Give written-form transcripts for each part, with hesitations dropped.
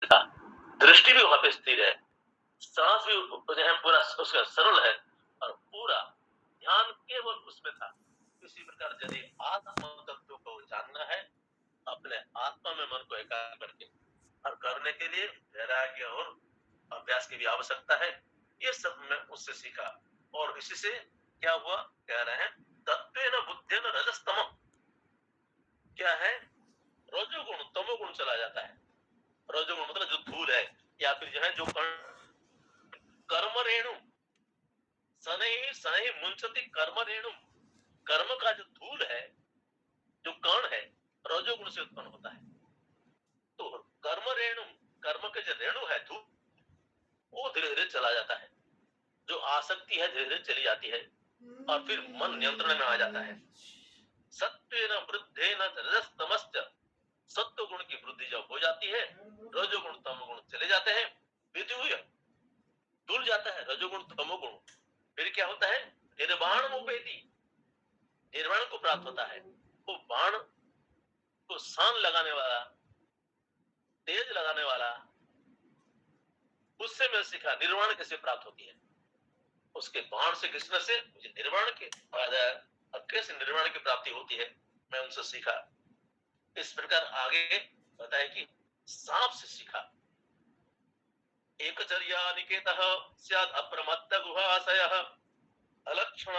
का दृष्टि भी वहां पे स्थिर है, सांस भी जो है पूरा उसका सरल है और पूरा ध्यान केवल उसमें था। इसी प्रकार यदि आत्म तत्व को जानना है, अपने आत्मा में मन को एकाग्र करके और करने के लिए वैराग्य और अभ्यास की भी आवश्यकता है। ये सब मैं उससे सीखा और इसी से क्या हुआ, कह रहे हैं तत्वेन बुद्धेन रजस्तम, क्या है, रजोगुण तमोगुण चला जाता है। रजोगुण मतलब जो धूल है या फिर जो है जो कर्म रेणु सनई सनई मुंचती कर्म रेणु, कर्म का जो धूल है, जो कण है, रजोगुण से उत्पन्न होता है। तो कर्म रेणु, कर्म के जो रेणु है धूल, वो धीरे धीरे चला जाता है। जो आसक्ति है धीरे धीरे चली जाती है और फिर मन नियंत्रण में आ जाता है। सत्वेन वृद्धेन रजस्तमश्च, सत्व गुण की वृद्धि जब हो जाती है, रजोगुण तमोगुण चले जाते हैं, विद्युय धुल जाता है रजोगुण तमोगुण। फिर क्या होता है, निर्वाण उपेति, निर्वाण को प्राप्त होता है। वो बाण को शान लगाने वाला, तेज लगाने वाला, उससे मैं सीखा निर्वाण कैसे प्राप्त होती है। उसके बाण से घिसने से मुझे निर्वाण के कैसे निर्वाण की प्राप्ति होती है, मैं उनसे सीखा। इस प्रकार आगे बताए कि सांप से सीखा। एकचर्या निकेतः स्यात् अप्रमत्त गुहाशयः अलक्षण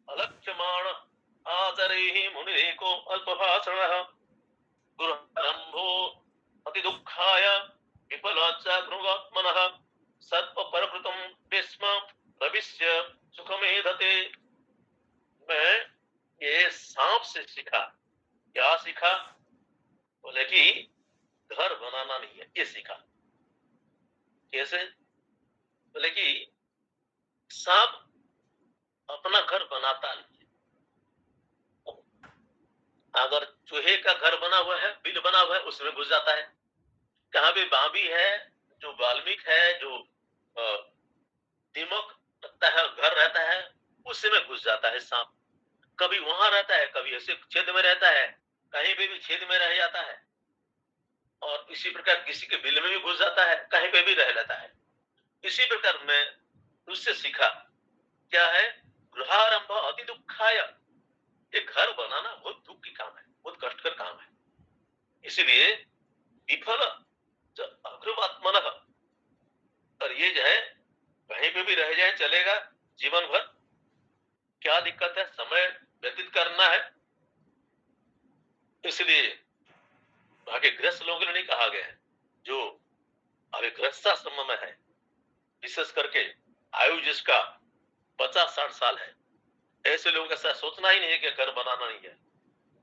अलक्ष्यमाण आचरैः मुनिरेको अल्पभाषणः गुरुरम्भो अति दुःखाय विफलाच्चाग्रुवात्मनः सर्प परकृतं विस्म भविष्य सुखमेधते। मैं ये सांप से सीखा। क्या सीखा, बोले कि घर बनाना नहीं है, ये सीखा। कैसे, बोले कि सांप अपना घर बनाता नहीं है। अगर चूहे का घर बना हुआ है, बिल बना हुआ है, उसमें घुस जाता है। कहाँ भी बाबी है, जो वाल्मीकि है, जो दिमक लगता है, घर रहता है, उसी में घुस जाता है सांप। कभी वहां रहता है, कभी ऐसे छेद में रहता है, कहीं पे भी छेद में रह जाता है। और इसी प्रकार किसी के बिल में भी घुस जाता है, कहीं पे भी रह लेता है। इसी प्रकार मैं उससे सीखा क्या है, गृहारंभ अति दुखाय, ये घर बनाना बहुत दुख की काम है, बहुत कष्टकर काम है। इसीलिए विफल अग्रवात्मन, और ये जो है कहीं पे भी रह जाए चलेगा जीवन भर, क्या दिक्कत है, समय व्यतीत करना है। इसलिए बाकी गृहस्थ लोगों के लिए नहीं कहा गया है, जो अभी गृहस्थाश्रम में है, विशेष करके आयु जिसका 50-60 साल है, ऐसे लोगों का ऐसा सोचना ही नहीं है कि घर बनाना नहीं है,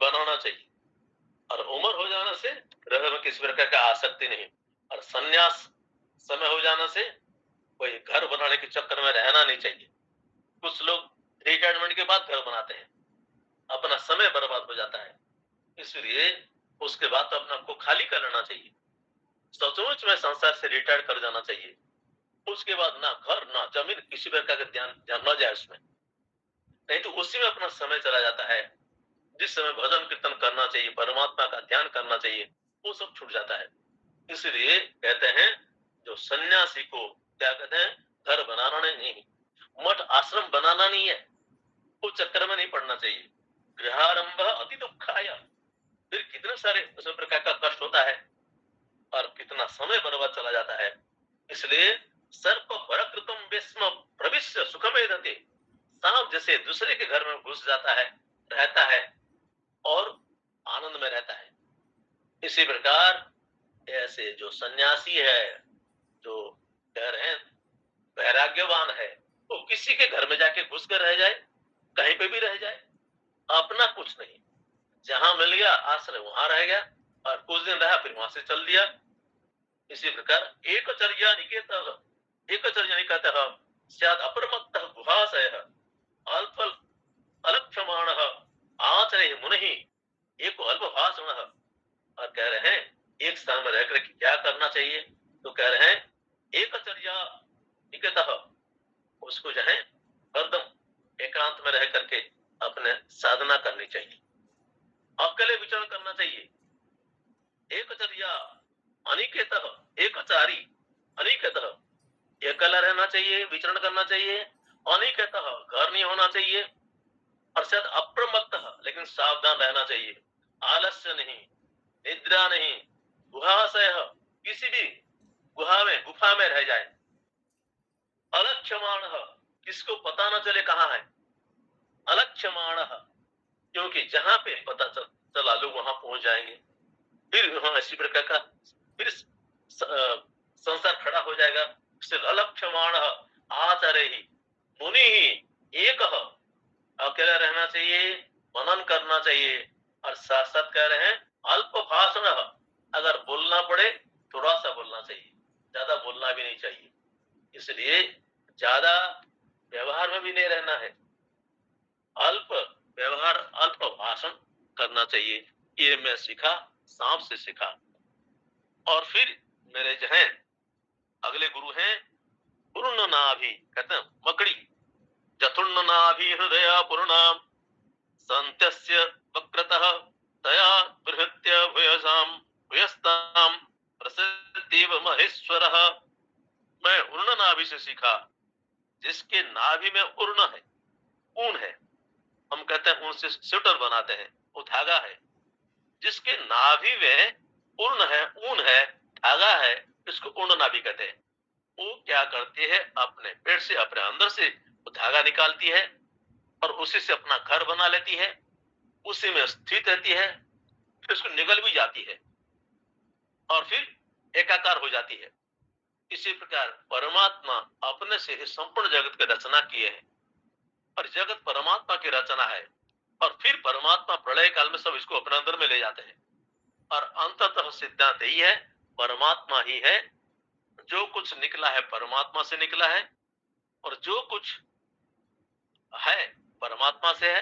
बनाना चाहिए। और उम्र हो जाने से रहने में किसी प्रकार का आसक्ति नहीं, और संन्यास समय हो जाने से कोई घर बनाने के चक्कर में रहना नहीं चाहिए। कुछ लोग रिटायरमेंट के बाद घर बनाते हैं, अपना समय बर्बाद हो जाता है। इसलिए उसके बाद तो अपना को खाली कर लेना चाहिए, सचमुच में संसार से रिटायर कर जाना चाहिए। उसके बाद ना घर ना जमीन किसी प्रकार का ध्यान न जाए उसमें, नहीं तो उसी में अपना समय चला जाता है। जिस समय भजन कीर्तन करना चाहिए, परमात्मा का ध्यान करना चाहिए, वो सब छूट जाता है। इसलिए कहते हैं जो सन्यासी को क्या कहते हैं, घर बनाना नहीं, मठ आश्रम बनाना नहीं है, उस चक्कर में नहीं पड़ना चाहिए। गृहारंभ अति दुखाय, फिर कितने सारे उस प्रकार का कष्ट होता है और कितना समय बर्बाद चला जाता है। इसलिए सर्प परकृतम विस्म प्रविश्य सुखमेधते, सांप जैसे दूसरे के घर में घुस जाता है, रहता है और आनंद में रहता है। इसी प्रकार ऐसे जो सन्यासी है, जो कह रहे हैं वैराग्यवान है, वो किसी के घर में जाके घुस कर रह जाए, कहीं पे भी रह जाए, अपना कुछ नहीं, जहां मिल गया आश्रय वहां रह गया और कुछ दिन रहा फिर वहां से चल दिया। इसी प्रकार एकचर्या निकेतः, एकचर्या निकेतः स्यात् अप्रमत्तः गुहाशयः अल्प अलक्ष्यमाणः आचरेहि मुनिः एको अल्पभाषणः। और कह रहे हैं एक स्थान में रहकर क्या करना चाहिए, तो कह रहे हैं एकचर्या निकेतः, उसको जो है हरदम एकांत में रह करके अपने साधना करनी चाहिए, अकेले विचरण करना चाहिए। एकचर्या अनिकेतः एकचारी, अनिकेतः अकेला रहना चाहिए, विचरण करना चाहिए, अनिकेतः घर नहीं होना चाहिए, अर्थात अप्रमत्तः लेकिन सावधान रहना चाहिए, आलस्य नहीं, निद्रा नहीं, गुहाशय किसी भी गुफा में रह जाए, अलक्ष्यमाण किसको पता न चले कहाँ है, अलक्ष्यमाण क्योंकि जहां पे पता चला लोग वहां पहुंच जाएंगे, फिर वहां इसी प्रकार का फिर संसार खड़ा हो जाएगा। अलक्ष्यमाण आचरे ही मुनि ही एक अकेला रहना चाहिए, मनन करना चाहिए, और साथ साथ कह रहे हैं अल्प भाषण, अगर बोलना पड़े थोड़ा सा बोलना चाहिए, ज्यादा बोलना भी नहीं चाहिए, इसलिए ज्यादा व्यवहार में भी नहीं रहना है, अल्प व्यवहार अल्प भाषण करना चाहिए। ये मैं सीखा, सांप से सीखा। और फिर मेरे जो हैं अगले गुरु हैं पूर्ण नाभि, कहते हैं मकड़ी, जथुर्ण नाभि हृदय पूर्णाम संत्यस्य वक्रतः तया बृहत्य भूयसाम भूयस्ताम प्रसिद्धिव महेश्वरः। मैं उर्ण नाभि से सीखा, जिसके नाभि में उर्ण है, ऊन है, हम कहते हैं ऊन से स्वेटर बनाते हैं, वो धागा है, जिसके नाभि में उर्ण है, ऊन है, धागा है, इसको उर्ण नाभि कहते हैं। वो क्या करती है, अपने पेट से अपने अंदर से वो धागा निकालती है और उसी से अपना घर बना लेती है, उसी में स्थित रहती है, फिर उसको निगल भी जाती है और फिर एकाकार हो जाती है। इसी प्रकार परमात्मा अपने से इस संपूर्ण जगत की रचना किए है और जगत परमात्मा की रचना है, और फिर परमात्मा प्रलय काल में सब इसको अपने अंदर में ले जाते हैं, और अंततः सिद्धांत यही है, परमात्मा ही है, जो कुछ निकला है परमात्मा से निकला है, और जो कुछ है परमात्मा से है,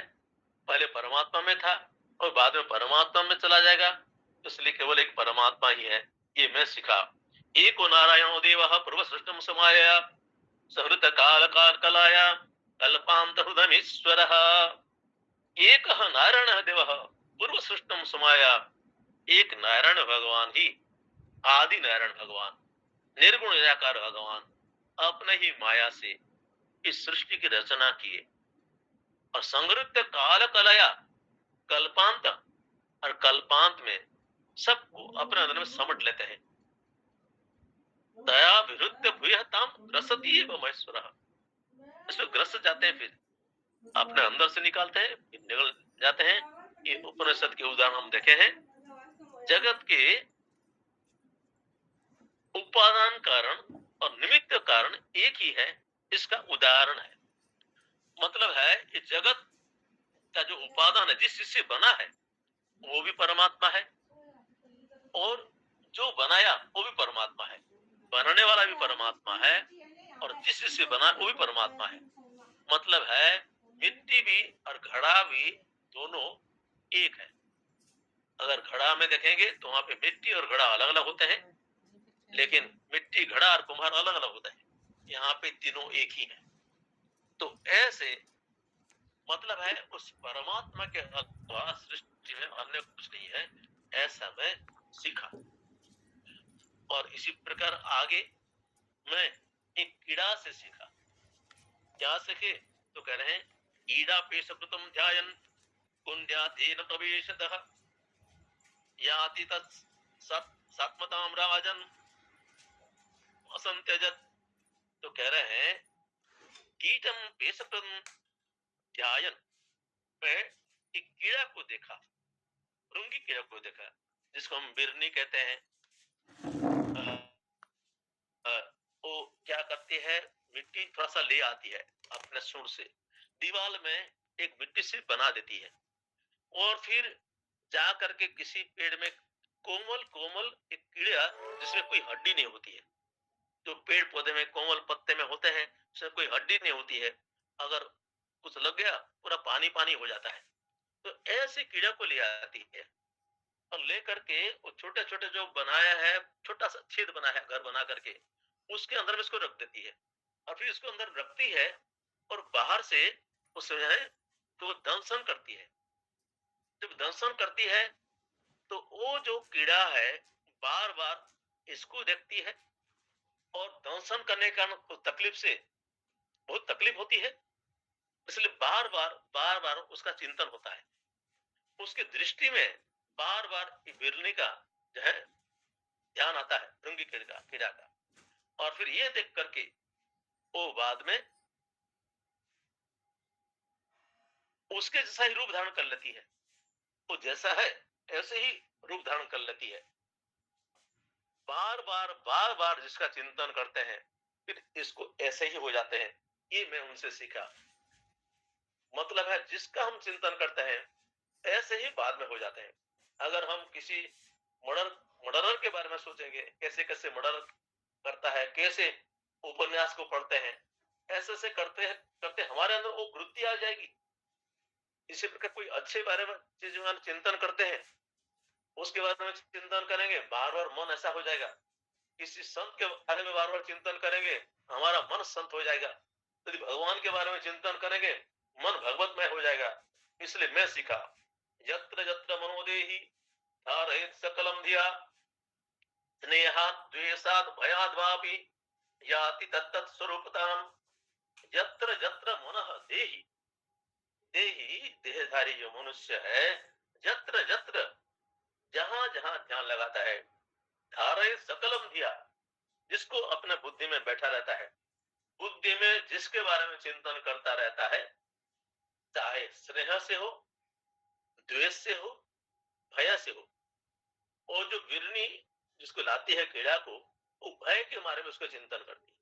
पहले परमात्मा में था और बाद में परमात्मा में चला जाएगा, इसलिए केवल एक परमात्मा ही है। ये मैं सीखा। एको नारायणो देवः पूर्व सृष्टम समाया सहृत काल काल कलाया कल्पांत हृदयमीश्वरः। एक नारायण देवः पूर्व सृष्टम समाया, एक नारायण भगवान ही, आदि नारायण भगवान, निर्गुण निराकार भगवान अपने ही माया से इस सृष्टि की रचना किए और संगृत काल कलया, कल्पांत, और कल्पांत में सबको अपने अंदर में समट लेते हैं। दया विरुद्ध भूयताम ग्रसती एव महेश्वरः, इसमें ग्रस जाते हैं, फिर अपने अंदर से निकालते हैं, फिर निकल जाते हैं। ये उपनिषद के उदाहरण हम देखे हैं। जगत के उपादान कारण और निमित्त कारण एक ही है, इसका उदाहरण है। मतलब है कि जगत का जो उपादान है, जिस चीज से बना है वो भी परमात्मा है, और जो बनाया वो भी परमात्मा है, बनाने वाला भी परमात्मा है, और जिस चीज से बना वो भी परमात्मा है। मतलब है मिट्टी भी और घड़ा भी दोनों एक है। अगर घड़ा में देखेंगे तो वहां पे मिट्टी और घड़ा अलग अलग होते हैं, लेकिन मिट्टी, घड़ा और कुम्हार अलग अलग होते हैं, यहाँ पे तीनों एक ही है। तो ऐसे मतलब है उस परमात्मा के अलावा सृष्टि में अन्य कुछ नहीं है, ऐसा मैं सीखा। और इसी प्रकार आगे मैं एक कीड़ा से सीखा। क्या सीखे तो कह रहे हैं कीड़ा पेशकृतम ध्यायन कुंड्यातेन प्रवेशतः याति तत् सात्मताम राजन असंत्यजत। तो कह रहे हैं कीटम पेशकृतम ध्यायन, मैं एक कीड़ा को देखा, भृंगी कीड़ा को देखा, जिसको हम बिरनी कहते हैं। वो क्या करती है, मिट्टी थोड़ा सा ले आती है अपने सूंड से, दीवार में एक मिट्टी से बना देती है, और फिर जा करके किसी पेड़ में कोमल कोमल एक कीड़ा, जिसमें कोई हड्डी नहीं होती है, जो पेड़ पौधे में कोमल पत्ते में होते हैं उसमें कोई हड्डी नहीं होती है, अगर कुछ लग गया पूरा पानी पानी हो जाता है, तो ऐसे कीड़ा को ले आती है और लेकर के वो छोटे छोटे जो बनाया है, छोटा सा छेद बना है घर बना करके, उसके अंदर में इसको रख देती है, और फिर इसको अंदर रखती है, और बाहर से उसमें तो दंशन करती है। जब दंशन करती है तो वो जो कीड़ा है बार बार इसको देखती है और दंशन करने का तकलीफ से बहुत तकलीफ होती है, इसलिए बार बार उसका चिंतन होता है। उसकी दृष्टि में बार बार बिरनी का जो है ध्यान आता है, भृंगी कीड़ा का। और फिर ये देख करके वो बाद में उसके जैसा ही रूप धारण कर लेती है। वो जैसा है ऐसे ही रूप धारण कर लेती है। बार बार जिसका चिंतन करते हैं फिर इसको ऐसे ही हो जाते हैं। ये मैं उनसे सीखा। मतलब है जिसका हम चिंतन करते हैं ऐसे ही बाद में हो जाते हैं। अगर हम किसी मर्डर मर्डरर के बारे में सोचेंगे, कैसे कैसे मर्डर करता है, कैसे उपन्यास को पढ़ते हैं, ऐसे ऐसे करते करते हमारे अंदर वो वृत्ति आ जाएगी। इसी प्रकार कोई अच्छे बारे में चीज चिंतन करते हैं, उसके बारे में चिंतन करेंगे, बार बार मन ऐसा हो जाएगा। किसी संत के बारे में बार बार चिंतन करेंगे, हमारा मन संत हो जाएगा। यदि भगवान के बारे में चिंतन करेंगे, मन भगवतमय हो जाएगा। इसलिए मैं सीखा, यत्र यत्र मनोदेहि धारयेत् सकलम धिया स्नेहात् द्वेषात् भयाद् वापि याति तत्तत् स्वरूपताम्। यत्र यत्र मनः देहि, देही देहधारी जो मनुष्य है, यत्र यत्र जहां जहां ध्यान लगाता है, धारयेत् सकलम धिया जिसको अपने बुद्धि में बैठा रहता है, बुद्धि में जिसके बारे में चिंतन करता रहता है, चाहे स्नेह से हो, द्वेष से हो, भय से हो। और जो बिरनी जिसको लाती है कीड़ा को, वो भय के बारे में उसका चिंतन करती है।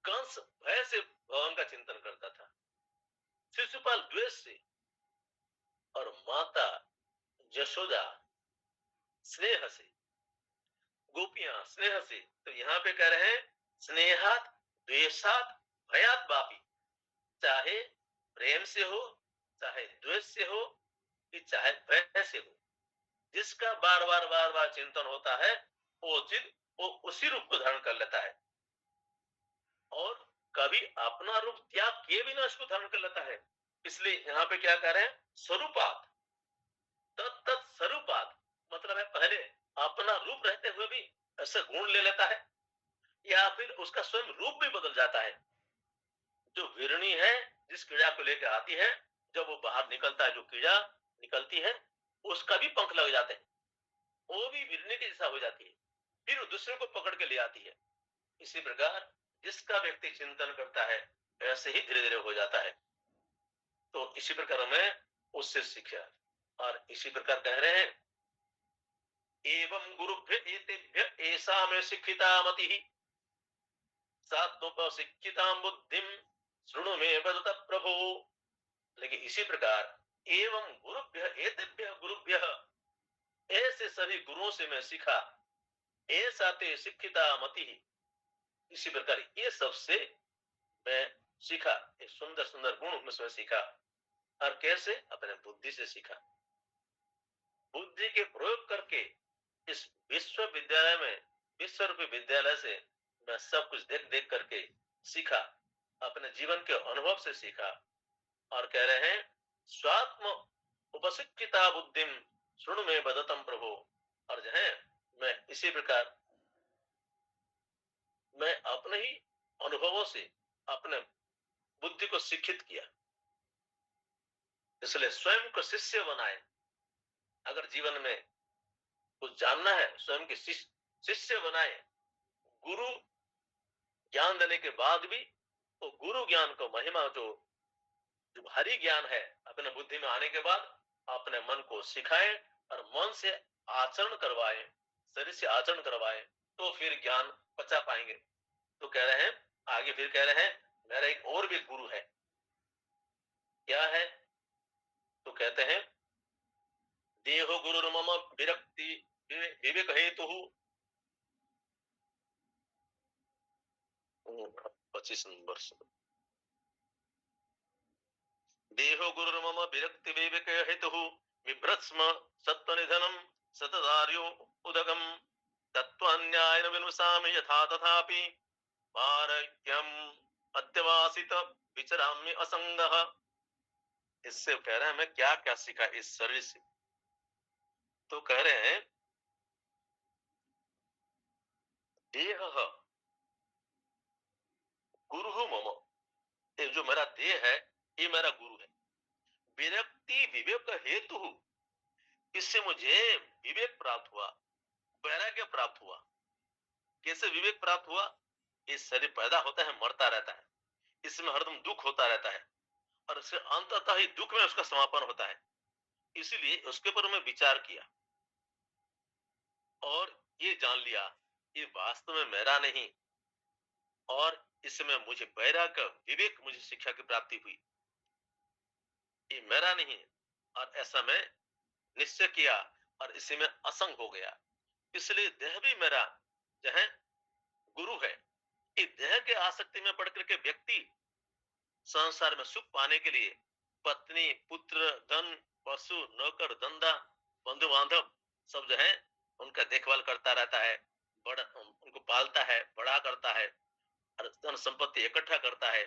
कंस भय से भगवान का चिंतन करता था, शिशुपाल द्वेष से, और माता यशोदा स्नेह से, गोपियां स्नेह से। तो यहाँ पे कह रहे हैं स्नेहात द्वेषात भयात बापी, चाहे प्रेम से हो, चाहे द्वेष से हो, कि चाहे भय से हो, जिसका बार बार चिंतन होता है वो चीज वो उसी रूप को धारण कर लेता है। और कभी अपना रूप त्याग किए बिना उसको धारण कर लेता है। इसलिए यहाँ पे क्या कह रहे हैं, स्वरूपात, तत्त स्वरूपात, मतलब है पहले अपना रूप रहते हुए भी ऐसे गुण ले लेता है, या फिर उसका स्वयं रूप भी बदल जाता है। जो विरणी है, जिस कीड़ा को लेकर आती है, जब वो बाहर निकलता है, जो कीड़ा निकलती है, उसका भी पंख लग जाते हैं, वो भी विरणी के जैसा हो जाती है, फिर वो दूसरे को पकड़ के ले आती है। इसी प्रकार जिसका व्यक्ति चिंतन करता है ऐसे ही धीरे धीरे हो जाता है। तो इसी प्रकार मैं उससे सीखा। और इसी प्रकार कह रहे हैं, एवं गुरुभ्य एतेभ्य ऐसा में शिक्षिता मति सात्वोपशिक्षितां बुद्धिम शृणु मे वदत प्रभो। लेकिन इसी प्रकार एवं गुरुभ्य एतेभ्य गुरुभ्य, ऐसे सभी गुरुओं से मैं सीखा, ऐसा ते शिक्षिता मति, इसी प्रकार ये सबसे मैं सीखा, ये सुंदर सुंदर गुण उसमें सीखा। और कैसे, अपने बुद्धि से सीखा। बुद्धि के प्रयोग करके इस विश्वविद्यालय में, विश्व रूपी विद्यालय से मैं सब कुछ देख देख करके सीखा, अपने जीवन के अनुभव से सीखा। और कह रहे हैं, स्वात्म उपशिक्षिता बुद्धिम शृणु में बदतम प्रभु। और जो है मैं इसी प्रकार मैं अपने ही अनुभवों से अपने बुद्धि को शिक्षित किया। इसलिए स्वयं को शिष्य बनाए। अगर जीवन में कुछ जानना है, स्वयं के शिष्य बनाए। गुरु ज्ञान देने के बाद भी वो गुरु ज्ञान को महिमा, जो जो भारी ज्ञान है, अपने बुद्धि में आने के बाद अपने मन को सिखाए और मन से आचरण करवाए, शरीर से आचरण करवाए, तो फिर ज्ञान पचा पाएंगे। तो कह रहे हैं आगे, फिर कह रहे हैं मेरा एक और भी गुरु है। क्या है? तो कहते हैं, देहो गुरु मम विरक्ति विवेक हेतु 25 नंबर से, देहो गुरु मम विरक्ति विवेक हेतु विभ्रत्स्म सत्व निधनम सतदार्यो उदगम तत्वान्यायन विनुसामि यथा तथापि पारय्यम अत्यवासित विचराम्य असंगः। इससे कह रहे हैं मैं क्या क्या सीखा इस शरीर से। तो कह रहे हैं देह गुरु मम, ये जो मेरा देह है ये मेरा गुरु है। विरक्ति विवेक हेतु, इससे मुझे विवेक प्राप्त हुआ, वैराग्य प्राप्त हुआ। कैसे विवेक प्राप्त हुआ? ये शरीर पैदा होता है, मरता रहता है, इसमें हरदम दुख होता रहता है और इससे अंततः ही दुख में उसका समापन होता है। इसीलिए उसके ऊपर मैं विचार किया और ये जान लिया ये वास्तव में मेरा नहीं, और इसमें मुझे वैराग्य विवेक, मुझे शिक्षा की प्राप्ति हुई, ये मेरा नहीं है। और ऐसा मैं निश्चय किया और इसी में असंग हो गया। इसलिए देह भी मेरा जो है गुरु है। इस देह के आसक्ति में पड़ करके व्यक्ति संसार में सुख पाने के लिए पत्नी, पुत्र, धन, पशु, नौकर, धंधा, बंधु बांधव सब जो है उनका देखभाल करता रहता है, बड़ा उनको पालता है, बड़ा करता है और धन संपत्ति इकट्ठा करता है।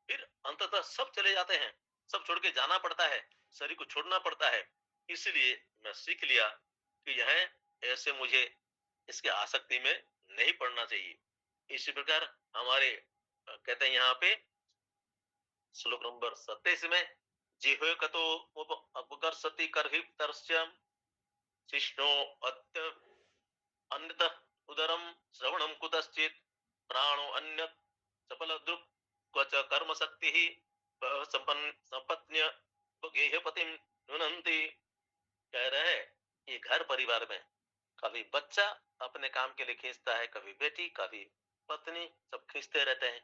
फिर अंततः सब चले जाते हैं, सब छोड़ के जाना पड़ता है, शरीर को छोड़ना पड़ता है। इसलिए मैं सीख लिया कि यह ऐसे मुझे इसके आसक्ति में नहीं पड़ना चाहिए। इसी प्रकार हमारे कहते हैं यहाँ पे श्लोक नंबर 27 में, जिह्वे कतो अपकर्षति कर्हितर्ष्यम शिष्णो अत्य अन्यत उदरम श्रवणम कुतश्चित प्राणो अन्यत सफल दृक् क्वच कर्म शक्ति ही संपत्न्य गेहपतिम नुनंती। कह रहे ये घर परिवार में कभी बच्चा अपने काम के लिए खींचता है, कभी बेटी, कभी पत्नी, सब खींचते रहते हैं।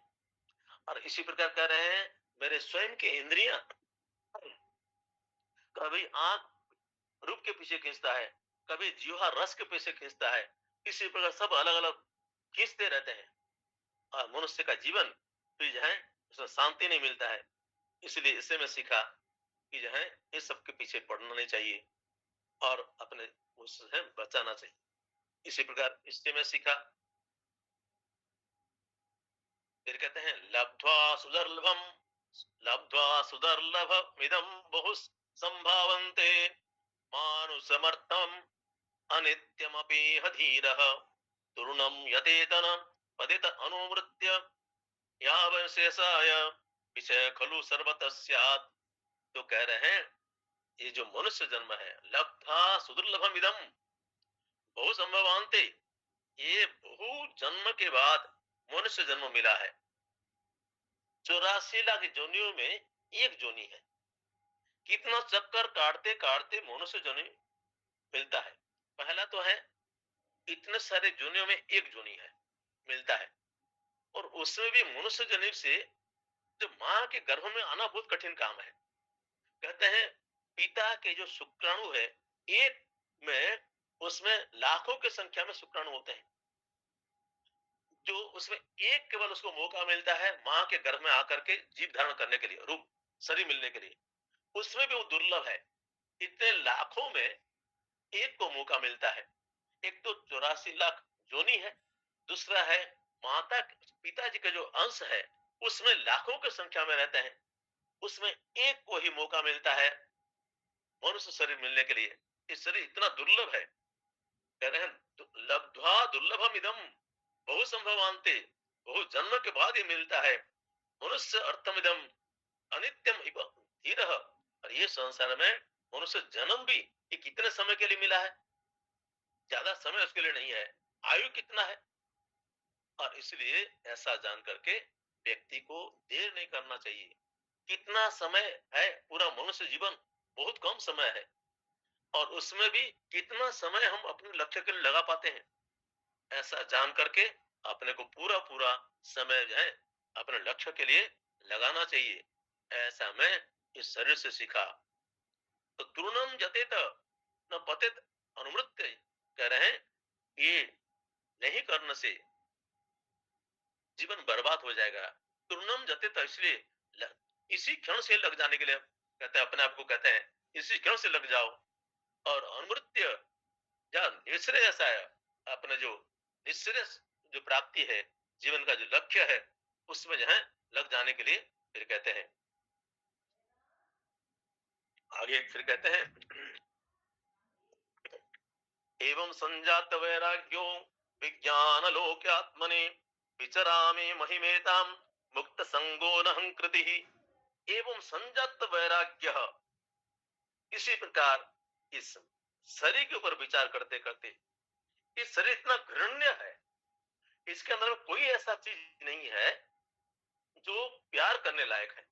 और इसी प्रकार कह रहे हैं मेरे स्वयं के इंद्रियां, कभी आंख रूप के पीछे खींचता है, कभी जीवा रस के पीछे खींचता है। इसी प्रकार सब अलग अलग खींचते रहते हैं और मनुष्य का जीवन भी जो है उसमें शांति नहीं मिलता है। इसलिए इससे मैं सीखा कि जो है इस सब के पीछे पड़ना नहीं चाहिए और अपने उससे बचाना चाहिए। इसी प्रकार इससे मैं सीखा। फिर कहते हैं लब्ध्वा सुदर्लभम इदम बहु संभावन्ते मानुषमर्थम अनित्यमपीह धीरः तरुणम यतेतन पतित अनुमृत्य यावशेषाय विषय खलु सर्वतः स्यात्। तो कह रहे हैं ये जो मनुष्य जन्म है, लब्धा सुदुर्लभम इदम बहु संभवान्ते, ये बहु जन्म के बाद मनुष्य जन्म मिला है। 84 लाख जोनियों में एक जोनी है। कितना चक्कर काटते काटते मनुष्य जोनी मिलता है। पहला तो है इतने सारे जोनियों में एक जोनी है मिलता है, और उसमें भी मनुष्य जन्म से जो मां के गर्भ में आना बहुत कठिन काम है। कहते हैं पिता के जो शुक्राणु है एक में, उसमें लाखों की संख्या में शुक्राणु होते हैं। जो उसमें एक केवल उसको मौका मिलता है मां के गर्भ में आकर के जीव धारण करने के लिए, रूप शरीर मिलने के लिए, उसमें भी वो दुर्लभ है। इतने लाखों में एक को मौका मिलता है। एक तो 84 लाख जोनी है, दूसरा है माता पिताजी का जो अंश है उसमें लाखों की संख्या में रहते हैं, उसमें एक को ही मौका मिलता है मनुष्य शरीर मिलने के लिए। ये शरीर इतना दुर्लभ है। कह रहे हैं लब्ध्वा दुर्लभम इदम बहु संभवान्ते, बहु जन्म के बाद ही मिलता है। मनुष्य अर्थम इदम अनित्यम धीर, और ये संसार में मनुष्य जन्म भी ये कितने समय के लिए मिला है, ज्यादा समय उसके लिए नहीं है। आयु कितना है, और इसलिए ऐसा जान करके व्यक्ति को देर नहीं करना चाहिए। कितना समय है, पूरा मनुष्य जीवन बहुत कम समय है, और उसमें भी कितना समय हम अपने लक्ष्य के लिए लगा पाते हैं। ऐसा जान करके अपने को पूरा पूरा समय जो है अपने लक्ष्य के लिए लगाना चाहिए। ऐसा मैं इस शरीर से सीखा। तो तृणम जतेत न पतित अनुमृत्य, कह रहे हैं ये नहीं करने से जीवन बर्बाद हो जाएगा। तृणम जतेत, इसलिए इसी क्षण से लग जाने के लिए कहते हैं, अपने आप को कहते हैं इसी क्षण से लग जाओ। और अनुमृत्य या निश्रेय ऐसा है, अपने जो निश्रेय जो प्राप्ति है, जीवन का जो लक्ष्य है उसमें जो है लग जाने के लिए फिर कहते हैं। आगे फिर कहते हैं एवं संजात वैराग्यो विज्ञान लोक्यात्मने विचरामि महिमेताम मुक्त संगो न कृति एवं संजत वैराग्य। इसी प्रकार इस शरीर के ऊपर विचार करते करते, ये शरीर इतना घृण्य है, इसके अंदर में कोई ऐसा चीज नहीं है जो प्यार करने लायक है।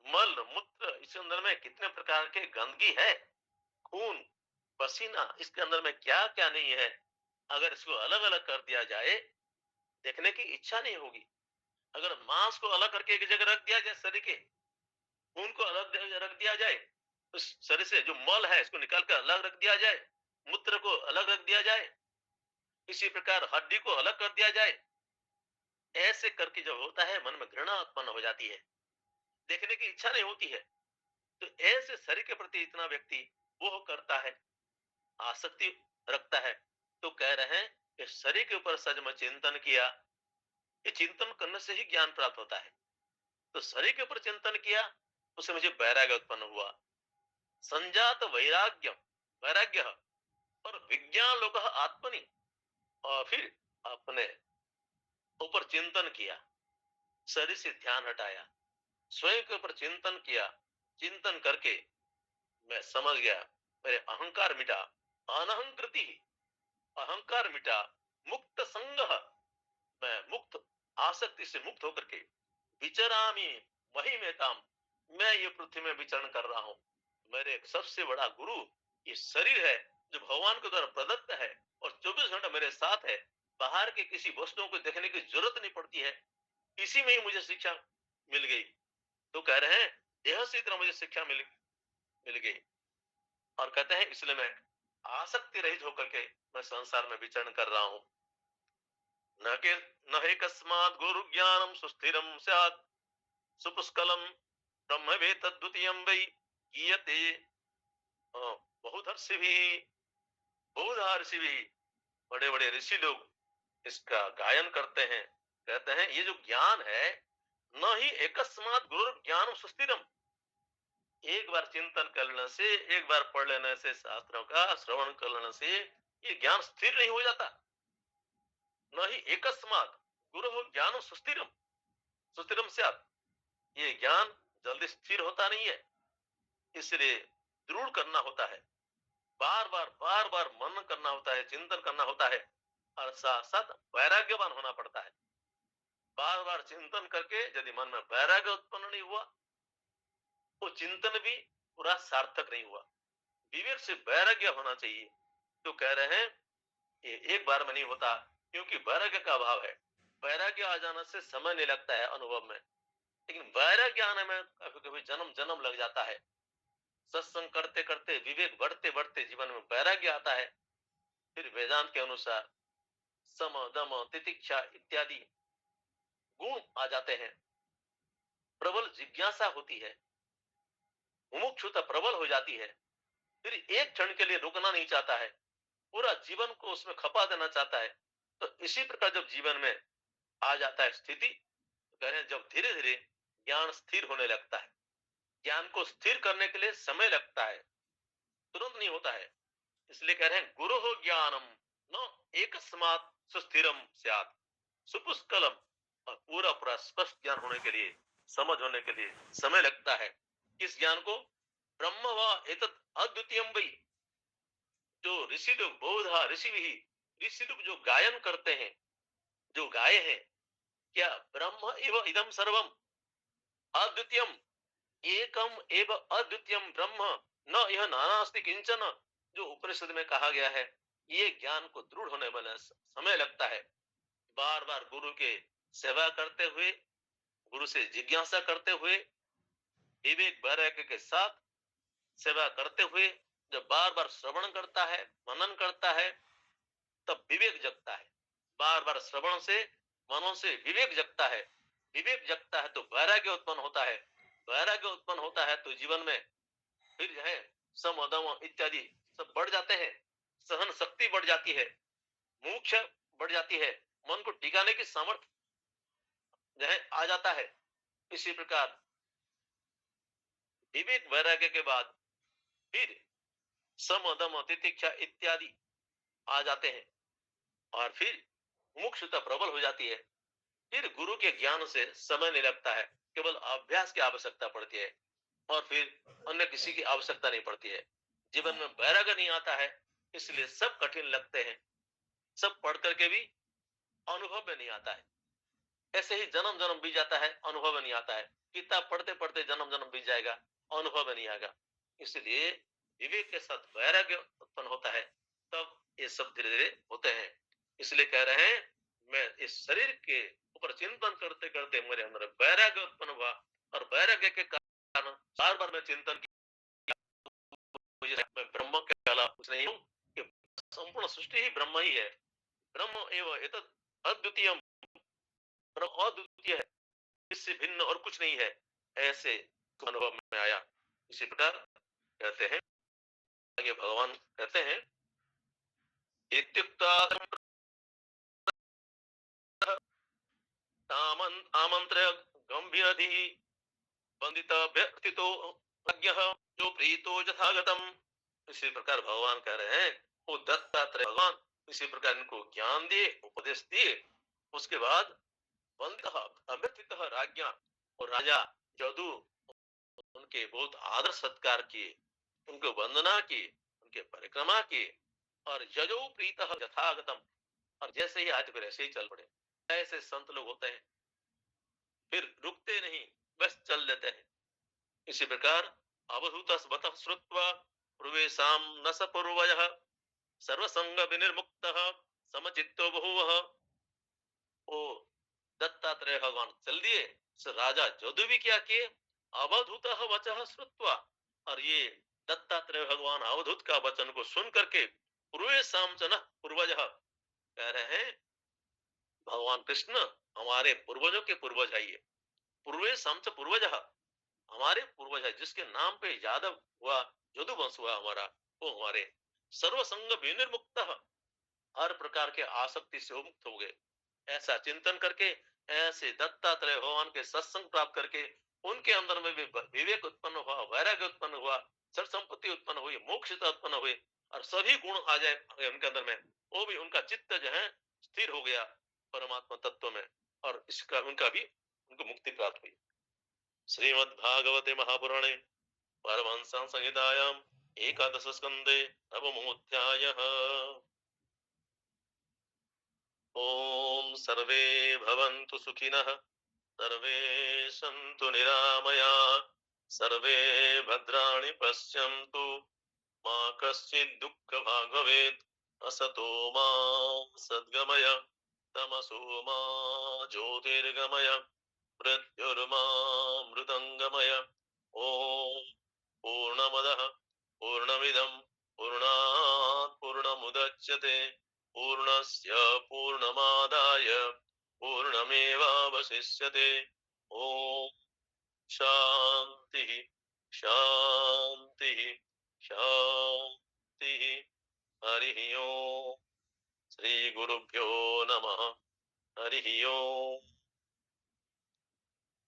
मल मूत्र, इसके अंदर में कितने प्रकार के गंदगी है, खून पसीना, इसके अंदर में क्या क्या नहीं है। अगर इसको अलग अलग कर दिया जाए, देखने की इच्छा नहीं होगी। अगर मांस को अलग करके एक जगह रख दिया जाए, शरीर के खून को अलग रख दिया जाए, उस शरीर से जो मल है इसको निकाल कर अलग रख दिया जाए, मूत्र को अलग रख दिया जाए, इसी प्रकार हड्डी को अलग कर दिया जाए, ऐसे करके जब होता है मन में घृणा उत्पन्न हो जाती है, देखने की इच्छा नहीं होती है। तो ऐसे शरीर के प्रति इतना व्यक्ति वो करता है, आसक्ति रखता है। तो कह रहे हैं कि शरीर के ऊपर सच में चिंतन किया, ये चिंतन करने से ही ज्ञान प्राप्त होता है। तो शरीर के ऊपर चिंतन किया, उससे मुझे वैराग्य उत्पन्न हुआ। संजात वैराग्य, वैराग्य और विज्ञान लोक आत्मनि, और फिर अपने ऊपर चिंतन किया, शरीर से ध्यान हटाया, स्वयं के ऊपर चिंतन किया। चिंतन करके मैं समझ गया, मेरे अहंकार मिटा, अनहंकृति, अहंकार मिटा, मुक्त संग, मैं मुक्त, आसक्ति से मुक्त होकर के विचरामी महिमेताम, मैं ये पृथ्वी में विचरण कर रहा हूं। मेरे सबसे बड़ा गुरु ये शरीर है जो भगवान के द्वारा प्रदत्त है, और 24 घंटा मेरे साथ है। बाहर के किसी वस्तुओं को देखने की जरूरत नहीं पड़ती है, इसी में ही मुझे शिक्षा मिल गई। तो कह रहे हैं देह से इतना मुझे शिक्षा मिल गई, और कहते हैं इसलिए मैं आसक्ति रहित होकर के मैं संसार में विचरण कर रहा हूं। न के न हे कस्मात् गुरु ज्ञानम सुस्थिरम स्यात् सुपुष्कलम ब्रह्मवेत्तद्वितीयं वै गीयते। बहुधर्षि भी, बहुधर्षि भी, बड़े बड़े ऋषि लोग इसका गायन करते हैं। कहते हैं ये जो ज्ञान है, न ही एकस्मात् गुरु ज्ञान सुस्थिरम, एक बार चिंतन कर लेने से, एक बार पढ़ लेने से, शास्त्रों का श्रवण कर लेने से ये ज्ञान स्थिर नहीं हो जाता। न ही एकस्मात् गुरु ज्ञान सुस्थिरम, सुस्थिरम स्यात्, ये ज्ञान जल्दी स्थिर होता नहीं है, इसलिए दृढ़ करना होता है, बार बार मनन करना होता है, चिंतन करना होता है, और साथ साथ वैराग्यवान होना पड़ता है। बार बार चिंतन करके यदि मन में वैराग्य उत्पन्न नहीं हुआ, वो चिंतन भी पूरा सार्थक नहीं हुआ। विवेक से वैराग्य होना चाहिए। तो कह रहे हैं ये एक बार में नहीं होता, क्योंकि वैराग्य का अभाव है। वैराग्य आ जाने से समय नहीं लगता है अनुभव में, लेकिन वैराग्य आने में कभी कभी जन्म जन्म लग जाता है। सत्संग करते करते, विवेक बढ़ते बढ़ते जीवन में वैराग्य आता है। फिर वेदांत के अनुसार सम दम तितिक्षा इत्यादि गुण आ जाते हैं, प्रबल जिज्ञासा होती है, मुमुक्षुता प्रबल हो जाती है। फिर एक क्षण के लिए रुकना नहीं चाहता है, पूरा जीवन को उसमें खपा देना चाहता है। तो इसी प्रकार जब जीवन में आ जाता है स्थिति, तो कह रहे हैं जब धीरे धीरे ज्ञान स्थिर होने लगता है। ज्ञान को स्थिर करने के लिए समय लगता है, तुरंत नहीं होता है। इसलिए कह रहे हैं गुरु हो ज्ञानम न एकस्मात् सुस्थिरम स्यात् सुपुष्कलम, और पूरा पूरा स्पष्ट ज्ञान होने के लिए, समझ होने के लिए समय लगता है। इस ज्ञान को ब्रह्म व एतत् अद्वितीयम वै, जो ऋषि लोग, बहुधा ऋषि भी, ऋषि लोग जो गायन करते हैं, जो गाये हैं, क्या ब्रह्म एव इदम सर्वम अद्वितीयम, एकम एव अद्वितीयम ब्रह्म, न यह नानास्ति किंचन, जो उपनिषद में कहा गया है, ये ज्ञान को दृढ़ होने में समय लगता है। बार बार गुरु के सेवा करते हुए, गुरु से जिज्ञासा करते हुए, विवेक वैराग्य के साथ सेवा करते हुए, जब बार बार श्रवण करता है, मनन करता है, तब विवेक जगता है। बार बार श्रवण से, मनों से विवेक जगता है। विवेक जगता है तो वैराग्य उत्पन्न होता है। वैराग्य उत्पन्न होता है तो जीवन में फिर जो है सम दम इत्यादि सब बढ़ जाते हैं, सहन शक्ति बढ़ जाती है, मोक्ष बढ़ जाती है, मन को टिकाने की सामर्थ्य जो है आ जाता है। इसी प्रकार विवेक वैराग्य के बाद फिर सम दम तितिक्षा इत्यादि आ जाते हैं, और फिर मुमुक्षुता प्रबल हो जाती है। फिर गुरु के ज्ञान से समय नहीं लगता है, केवल अभ्यास की आवश्यकता पड़ती है और फिर अन्य किसी की आवश्यकता नहीं पड़ती है। जीवन में वैराग्य नहीं आता है, इसलिए सब कठिन लगते हैं। सब पढ़ करके भी अनुभव में नहीं आता है। ऐसे ही जन्म जन्म बीत जाता है, अनुभव में नहीं आता है। किताब पढ़ते पढ़ते जन्म जन्म बीत जाएगा, अनुभव में नहीं आएगा। इसलिए विवेक के साथ वैराग्य उत्पन्न होता है, तब ये सब धीरे धीरे होते हैं। इसलिए कह रहे हैं, मैं इस शरीर के ऊपर चिंतन करते करते मेरे अंदर वैराग्य उत्पन्न हुआ और वैराग्य के कारण बार बार मैं चिंतन किया, मुझे मैं ब्रह्म के अलावा कुछ नहीं हूँ, कि संपूर्ण सृष्टि ही ब्रह्म ही है। ब्रह्म एवं एतद अद्वितीय, ब्रह्म अद्वितीय है, इससे भिन्न और कुछ नहीं है। ऐसे अनुभव में आया। इसी प्रकार कहते हैं, आगे भगवान कहते हैं, इत्युक्ता आमंत्र्य गंभीरधिः वंदित व्यक्तितो प्रज्ञः जो प्रीतो यथागतम। इसी प्रकार भगवान कह रहे हैं, वो दत्तात्रेय भगवान इसी प्रकार इनको ज्ञान दिए, उपदेश दिए। उसके बाद वंदित अभ्यर्थित राज्ञा, और राजा जदु उनके बहुत आदर सत्कार किए, उनको वंदना की, उनके परिक्रमा की, और यजो प्रीत यथागतम, और जैसे ही आते फिर ऐसे ही चल पड़े। ऐसे संत लोग होते हैं, फिर रुकते नहीं, बस चल लेते हैं। इसी प्रकार अवधूत श्रुत्वा पूर्वेशाम न स पूर्वजः सर्वसंग विनिर्मुक्तः समचित्तो बहुवः। ओ दत्तात्रेय भगवान चल दिए, राजा जदु भी क्या किए, अवधूत वचः श्रुत्वा, और ये दत्तात्रेय भगवान अवधूत का वचन को सुन करके पूर्वेशाम च न पूर्वजः, कह रहे हैं भगवान कृष्ण हमारे पूर्वजों के पूर्वज है। ये पूर्वेशाम च पूर्वजः, हमारे पूर्वज है, जिसके नाम पे यादव हुआ, यदु वंश हुआ हमारा, वो हमारे सर्वसंग विनिर्मुक्त, हर प्रकार के आसक्ति से मुक्त हो गए। ऐसा चिंतन करके, ऐसे दत्तात्रेय भगवान के सत्संग प्राप्त करके, उनके अंदर में भी विवेक उत्पन्न हुआ, वैराग्य उत्पन्न हुआ, सर संपत्ति उत्पन्न हुई, मोक्षता उत्पन्न हुई, और सभी गुण आ जाए उनके अंदर में, वो भी उनका चित्त जो है स्थिर हो गया परमात्मा तत्व में, और इसका उनका भी उनको मुक्ति प्राप्त हुई। श्रीमद्भागवते महापुराणे परमहंस संहितायां एकादश स्कंदे नवमोऽध्यायः। ओम सर्वे भवन्तु सुखिनः, सर्वे सन्तु निरामयाः, सर्वे भद्राणि पश्यन्तु, मा कश्चित् दुःखभाग् भवेत्। असतो मा सद्गमय, तमसो मा ज्योतिर्गमय, मृत्युर्मा मृतङ्गमय। ओम पूर्णमदः पूर्णमिदं पूर्णात् पूर्णमुदच्यते, पूर्णस्य पूर्णमादाय पूर्णमेवावशिष्यते। ओम शांति शांति शांति। हरि ओम। श्री गुरुभ्यो नमः। हरि ओम।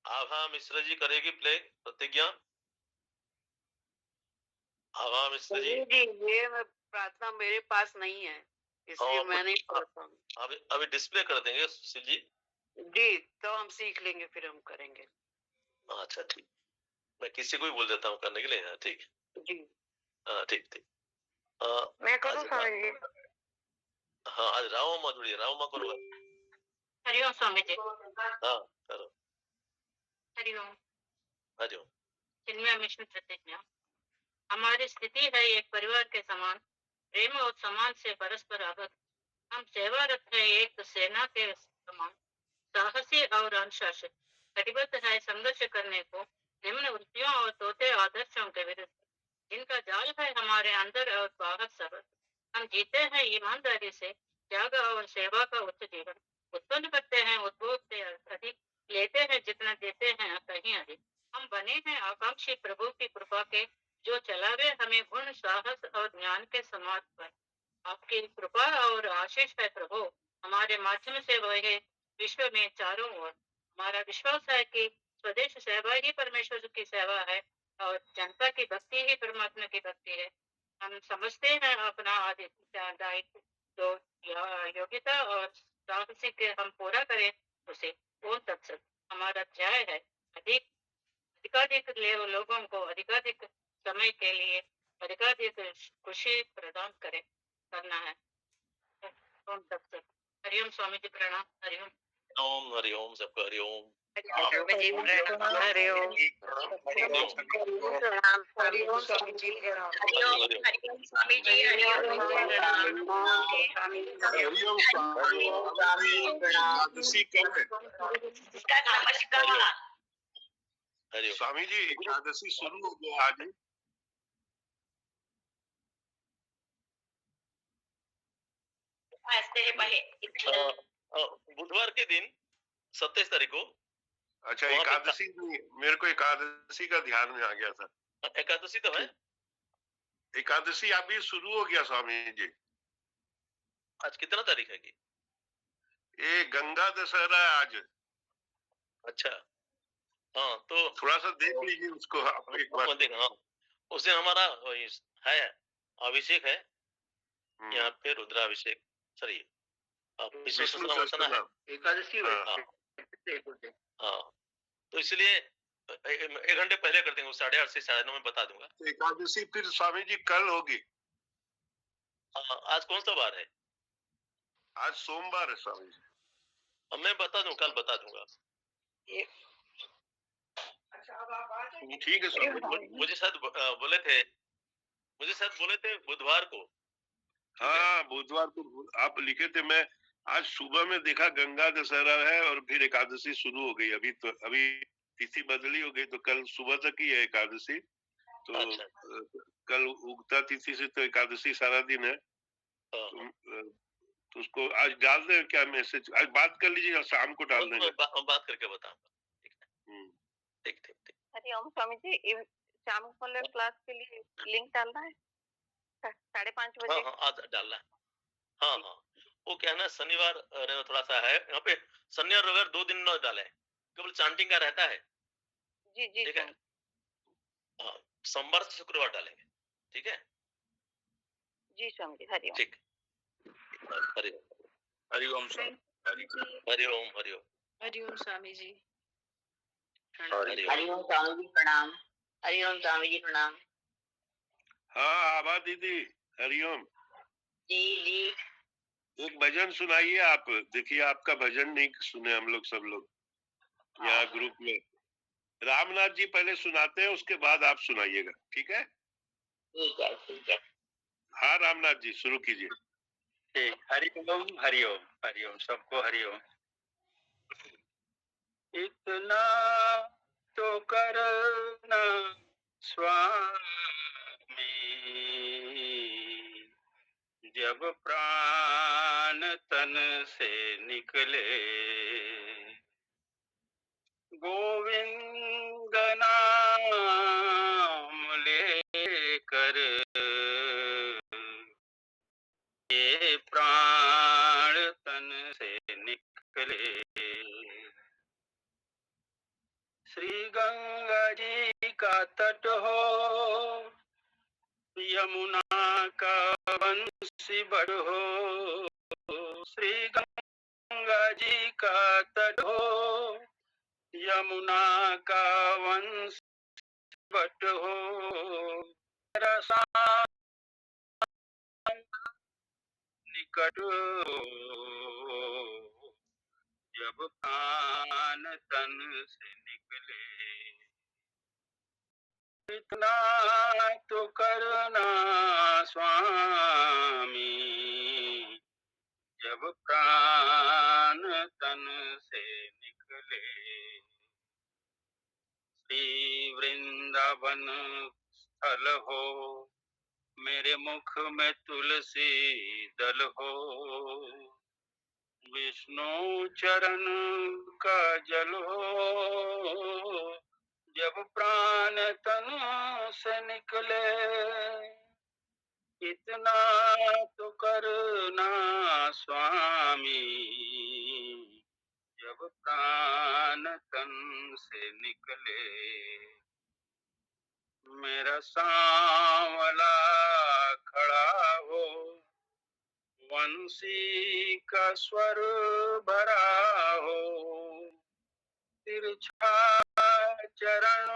आभा मिश्र जी करेगी प्ले प्रतिज्ञा। आभा मिश्र जी, ये प्रार्थना मेरे पास नहीं है, इसलिए मैं नहीं पढ़ता हूँ। अभी डिस्प्ले कर देंगे सुशील जी। जी, तो हम सीख लेंगे, फिर हम करेंगे। अच्छा ठीक, मैं किसी को भी बोल देता हूँ करने के लिए। हाँ ठीक जी, ठीक ठीक। मैं करूँ स्वामी जी? हाँ, आज राव माँ जुड़िए, राव माँ करो। हरिओम स्वामी जी। हाँ करो। हरिओम। हरिओम। चिन्मय मिशन प्रतिज्ञा। हमारी स्थिति है एक परिवार के समान, प्रेम और सम्मान से परस्पर आबद्ध। हम सेवारत है एक सेना के समान, साहसी और अनुशासित, कटिबद्ध है संघर्ष करने को निम्न वृत्तियों और तोते आदर्शों के विरुद्ध, जिनका जाल है हमारे अंदर और बाहर सरल। हम जीते हैं ईमानदारी से, त्याग और सेवा का उच्च जीवन, उत्पन्न करते हैं उद्भोग से अधिक, लेते हैं जितना देते हैं कहीं अधिक। हम बने हैं आकांक्षी प्रभु की कृपा के, जो चलावे हमें गुण साहस और ज्ञान के समाज पर। आपकी कृपा और आशीष है प्रभु, हमारे माध्यम से वह विश्व में चारों ओर। हमारा विश्वास है कि स्वदेश सेवा ही परमेश्वर की सेवा है और जनता की भक्ति ही परमात्मा की भक्ति है। हम समझते हैं अपना दायित्व, तो योग्यता और साहसी के हम पूरा करें उसे। वो तत्सत हमारा अध्याय है। अधिक अधिकाधिक लोगों को अधिकाधिक समय के लिए अधिकाधिक खुशी प्रदान करें करना है। ओम तत्सत। हरिओम स्वामी जी प्रणाम। हरिओम। ओम हरि ओम, सबको हरि ओम। स्वामी जी प्रणाम। हरिओम। हरिओम प्रणाम। हरिओम स्वामी जी प्रणाम। हरिओम। हरिओम स्वामी जी। हरिओम प्रणाम। हरिओम स्वामी एकादशी कब है? नमस्कार। हरिओम। स्वामी जी एकादशी शुरू हो गया आज। बुधवार के दिन 27 तारीख को अच्छा वहाँ पे एकादशी नहीं, मेरे को एकादशी का ध्यान में आ गया था। एकादशी तो है। एकादशी अभी शुरू हो गया स्वामी जी। आज कितना तारीख है की? ये गंगा दशहरा है आज। अच्छा, हाँ तो थोड़ा सा देख लीजिए उसको आप एक बार। देख, हाँ उस दिन हमारा है अभिषेक है यहाँ पे, रुद्राभिषेक। सॉरी, विष्णु विष्णु सहस्त्रनाम है। सहस्त्रनाम एकादशी हाँ, तो इसलिए 1 घंटे पहले कर देंगे, 8:30 से 9:30 में बता दूंगा। तो एकादशी फिर स्वामी जी कल होगी। आज कौन सा बार है? आज सोमवार है स्वामी जी। मैं बता दूं, कल बता दूंगा। ठीक है स्वामी जी। मुझे शायद बोले थे बुधवार को। हाँ बुधवार को आप लिखे थे। मैं आज सुबह में देखा गंगा दशहरा है और फिर एकादशी शुरू हो गई। अभी तिथि बदली हो गई, तो कल सुबह तक ही है एकादशी। तो अच्छा। कल उगता तिथि से तो एकादशी सारा दिन है। तो उसको आज डाल दें क्या मैसेज? आज बात कर लीजिए, शाम को डाल देंगे। बात करके बताऊंगा। ठीक ठीक ठीक। हरिओम स्वामी जी, शाम को क्लास के लिए लिंक डालना है 5:30 बजे। हाँ आज डालना है। हाँ वो क्या है ना, शनिवार थोड़ा सा है यहाँ पे। शनि और रविवार 2 दिन न डाले, केवल चांटिंग का रहता है। जी जी ठीक है। हाँ, सोमवार से शुक्रवार डालेंगे। ठीक है जी स्वामी जी। हरिओम। ठीक। हरिओम। हरिओम हरिओम। हरिओम। हरिओम स्वामी जी। हरिओम। हरिओम स्वामी जी प्रणाम। हरिओम स्वामी जी प्रणाम। हाँ आभा दीदी हरिओम। जी जी। एक भजन सुनाइए आप। देखिए आपका भजन नहीं सुने हम लोग, सब लोग यहाँ ग्रुप में। रामनाथ जी पहले सुनाते हैं, उसके बाद आप सुनाइएगा। ठीक है? ठीक है ठीक है। हाँ रामनाथ जी शुरू कीजिए। ठीक। हरिओम हरिओम हरिओम, सबको हरिओम। इतना तो करना स्वामी, जब प्राण तन से निकले, गोविंद नाम लेकर ये प्राण तन से निकले। श्री गंगा जी का तट हो, यमुना का बंसी बड़ हो। श्री गंगा जी का तट हो, यमुना का वंश बट हो। रसा निकट जब प्राण तन से निकले, इतना तो करना स्वामी, जब प्राण तन से निकले। श्री वृंदावन स्थल हो, मेरे मुख में तुलसी दल हो। विष्णु चरण का जल हो, जब प्राण तन से निकले। इतना तो करना स्वामी, जब प्राण तन से निकले। मेरा सांवला खड़ा हो, बंसी का स्वर भरा हो, तिरछा चरण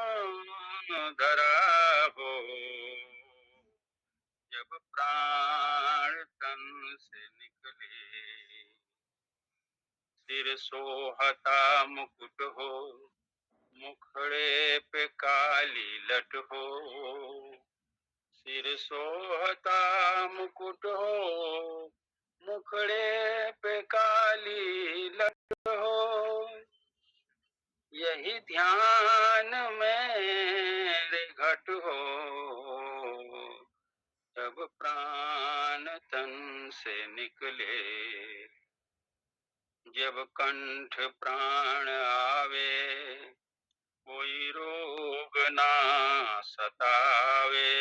धरा हो, जब प्राण तन से निकले, सिर सोहता मुकुट हो, मुखड़े पे काली लट हो, सिर सोहता मुकुट हो, मुखड़े पे काली लट हो, यही ध्यान मेरे घट हो, जब प्राण तन से निकले, जब कंठ प्राण आवे, कोई रोग ना सतावे,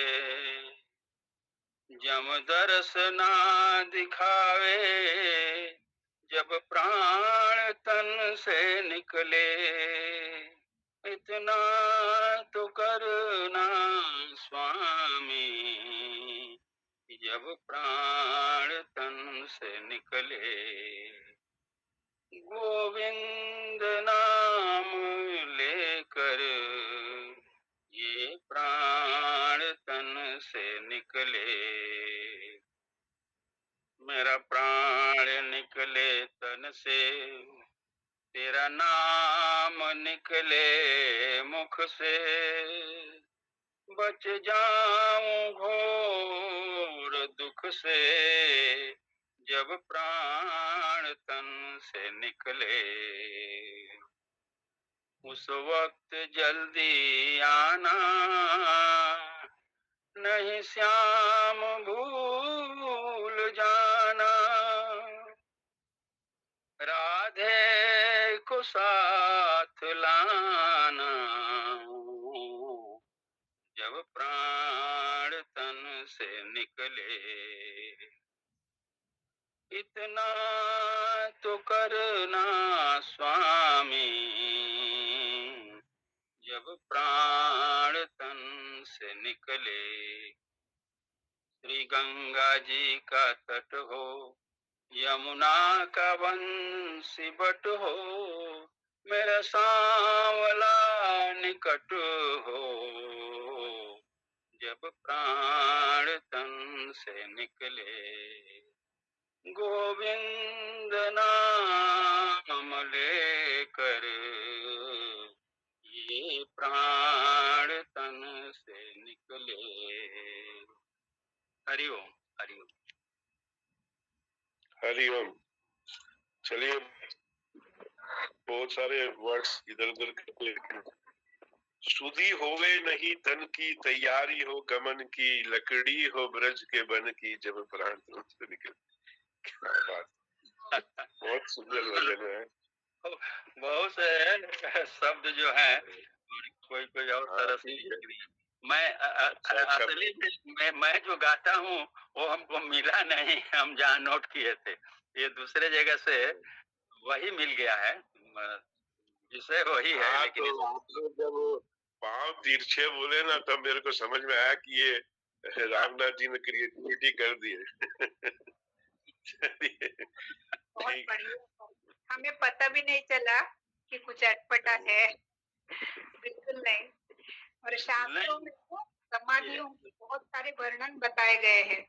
जम दर्श ना दिखावे, जब प्राण तन से निकले, इतना तो करना स्वामी, जब प्राण तन से निकले, गोविंद नाम लेकर ये प्राण तन से निकले, मेरा प्राण निकले तन से, तेरा नाम निकले मुख से, बच जाऊं घोर दुख से, जब प्राण तन से निकले, उस वक्त जल्दी आना, नहीं श्याम भूल जाना, राधे को साथ लाना, जब प्राण तन से निकले, इतना तो करना स्वामी, जब प्राण तन से निकले, श्री गंगा जी का तट हो, यमुना का बंसी बट हो, मेरा सांवला निकट हो, जब प्राण तन से निकले, गोविंद नाम लेकर ये प्राण तन से निकले। हरि ओम, हरि ओम। हरिओम। चलिए, बहुत सारे वर्ड्स इधर उधर करते, लेकिन सुधी होवे नहीं तन की, तैयारी हो गमन की, लकड़ी हो ब्रज के बन की, जब प्राण तन से निकले। क्या बात, बहुत सुंदर भजन है। बहुत से शब्द जो है कोई कोई और तरह से लिख रही है। मैं असली में मैं जो गाता हूँ वो हमको मिला नहीं, हम जहाँ नोट किए थे, ये दूसरे जगह से वही मिल गया है, विषय वही है। लेकिन तो आप लोग जब पांव तिरछे बोले ना, तब मेरे को समझ में आया कि ये रामनाथ जी ने क्रिएटिविटी कर दी है। बहुत बढ़िया, हमें पता भी नहीं चला कि कुछ अटपटा है, बिल्कुल नहीं। और शास्त्रों में तो समाधियों के बहुत सारे वर्णन बताए गए हैं।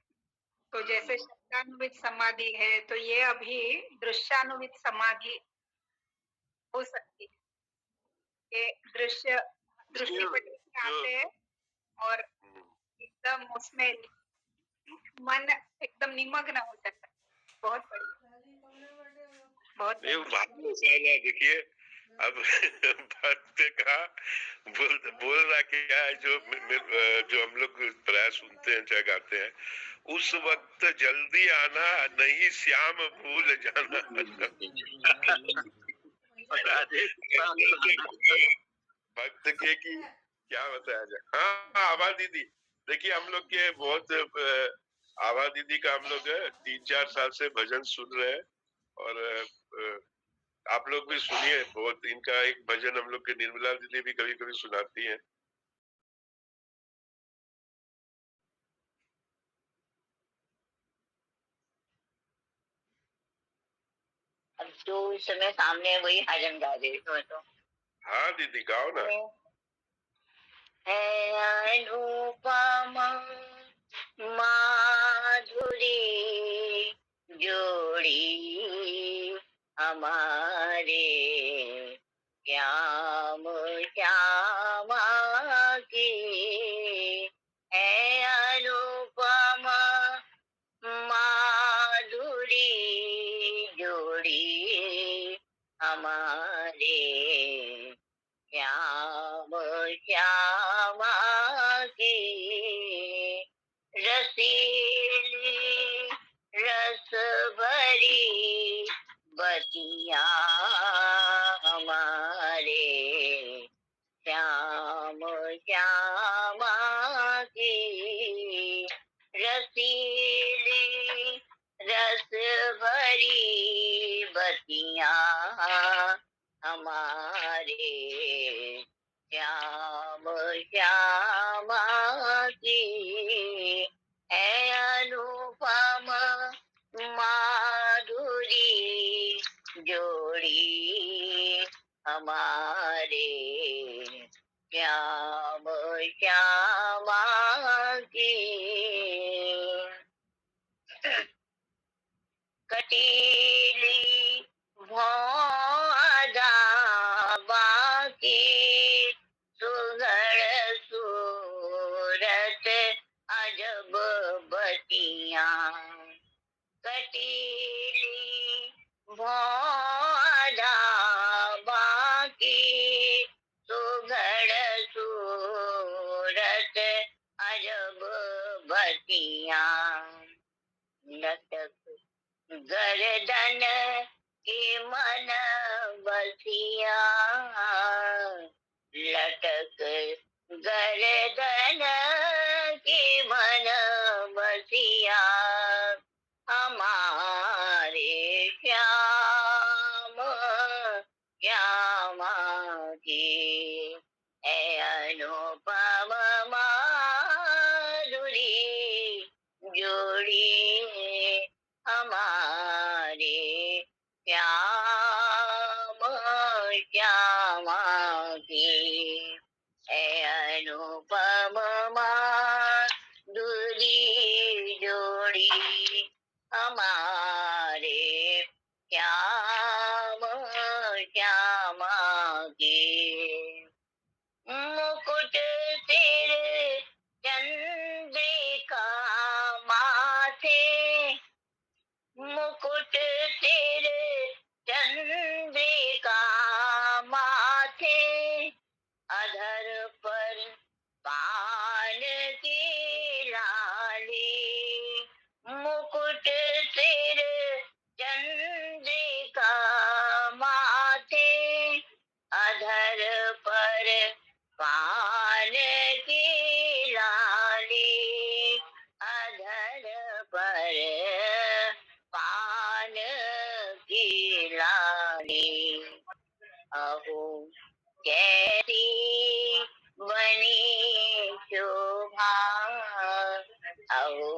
तो जैसे शब्दानुवित समाधि है, तो ये अभी दृश्यानुवित समाधि हो सकती है। ये दृष्टि पटल में आते हैं और एकदम उसमें मन एकदम निमग्न हो जाता है। बहुत बढ़िया, बहुत बढ़िया। देखिए, अब भक्त का बोल रहा क्या है, जो हम लोग प्राय सुनते हैं चाहे गाते हैं, उस वक्त जल्दी आना, नहीं श्याम भूल जाना। भक्त के की क्या बताया जाए। हाँ, आभा दीदी, देखिए हम लोग के बहुत आभा दीदी का हम लोग 3-4 साल से भजन सुन रहे हैं, और आप लोग भी सुनिए। बहुत इनका एक भजन हम लोग के निर्मला दीदी भी कभी कभी सुनाती हैं। जो उस समय सामने वही भजन गा रही हूँ तो हाँ दीदी गाओ ना। है अनुपमा माधुरी जोड़ी हमारे श्याम श्यामा की है अनुपमा माधुरी जोड़ी हमारे श्याम श्यामा की रसीली रस भरी बतिया हमारे श्याम श्यामा की रसीली रस भरी बतिया हमारे श्याम श्यामा की है अनुपम माधुरी जोड़ी हमारे श्याम श्यामा की कटीली भौदा बाकी सुघड़ सूरत अजब बतिया कटीली भौदा बाकी सुघड़ सूरत अजब बतिया लटक गर्दन की मन बसिया लटक गर्दन की मन बसिया हमारे श्याम श्यामा की है अनुपम माधुरी जोड़ी हमारे श्याम श्यामा की है अनुपम माधुरी जोड़ी हमारे श्याम श्यामा की मुकुट सिर चंद्रिका माथे मुकुट सिर चंद्रिका माथे अधर पर पान की लाली मुकुट सिर चंद्रिका माथे अधर पर पान की लाली अधर पर पान की लाली अहो कैसी बनी शोभा अहो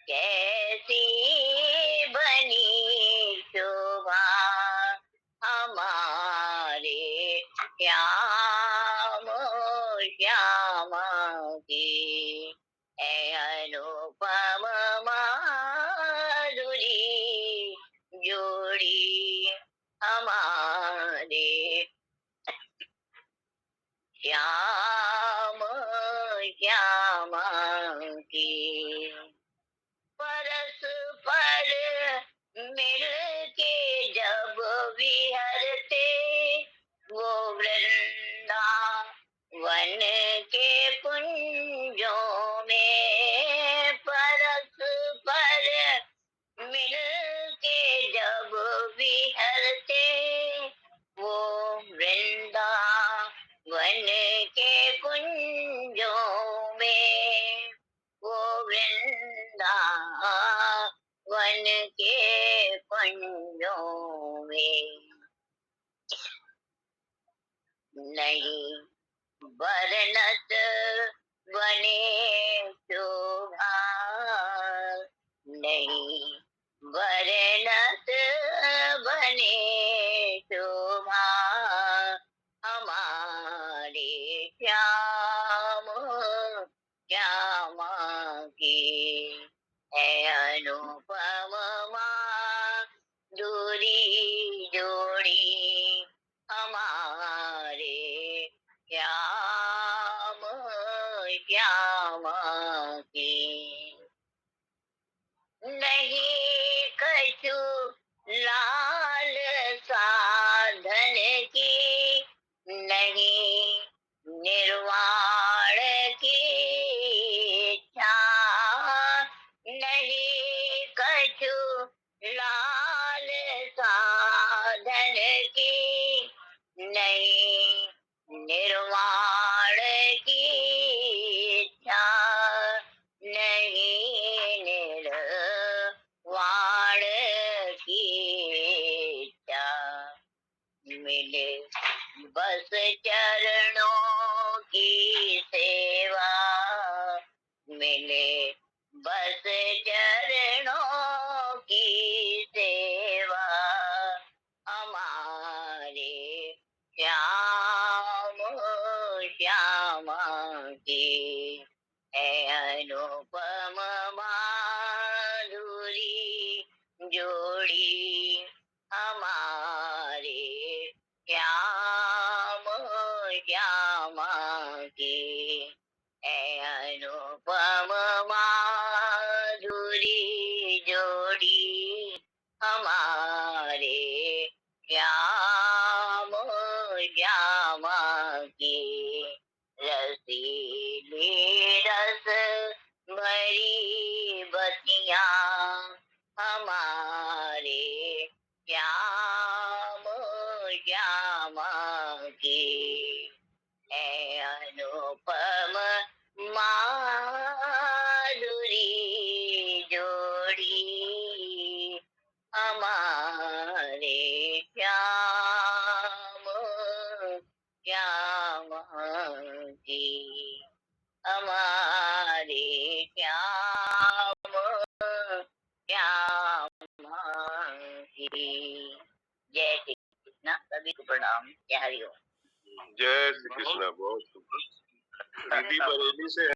कैसी बनी शोभा हमारे श्याम श्यामा की है अनुपम माधुरी जोड़ी हमारे श्याम श्यामा की परस्पर मिल के जब विहरते वो वृंदावन के कुंजों में परस्पर मिल के जब विहरते वो वृंदावन के कुंजों में वो वृंदावन के कुंजों में नहीं बरनत बने शोभा नहीं बरनत बने शोभा हमारे श्याम श्यामा की है अनुपम दूरी जोड़ी हमारे श्याम श्यामा की नहीं कछु लाल साधन की नहीं निर्वाण की इच्छा नहीं कछु लाल साधन की नहीं निर्वाण की इच्छा नहीं निर्वाण की इच्छा मिले बस चरणों की सेवा मिले बस चरणों की सेवा हमारे श्याम श्यामा की है अनुपम माधुरी जोड़ी हमारे श्याम श्यामा की है अनुपम माधुरी जोड़ी हमारे श्याम श्यामा की रसीली रस भरी बतियां हमारे श्याम श्यामा की है अनुपम माधुरी जोड़ी हमारे श्याम श्यामा की हमारे श्याम श्यामा की। जय श्री कृष्ण। सभी को प्रणाम। जय हरि ओम। जय श्री कृष्ण। बहुत रिद्धि बरेली से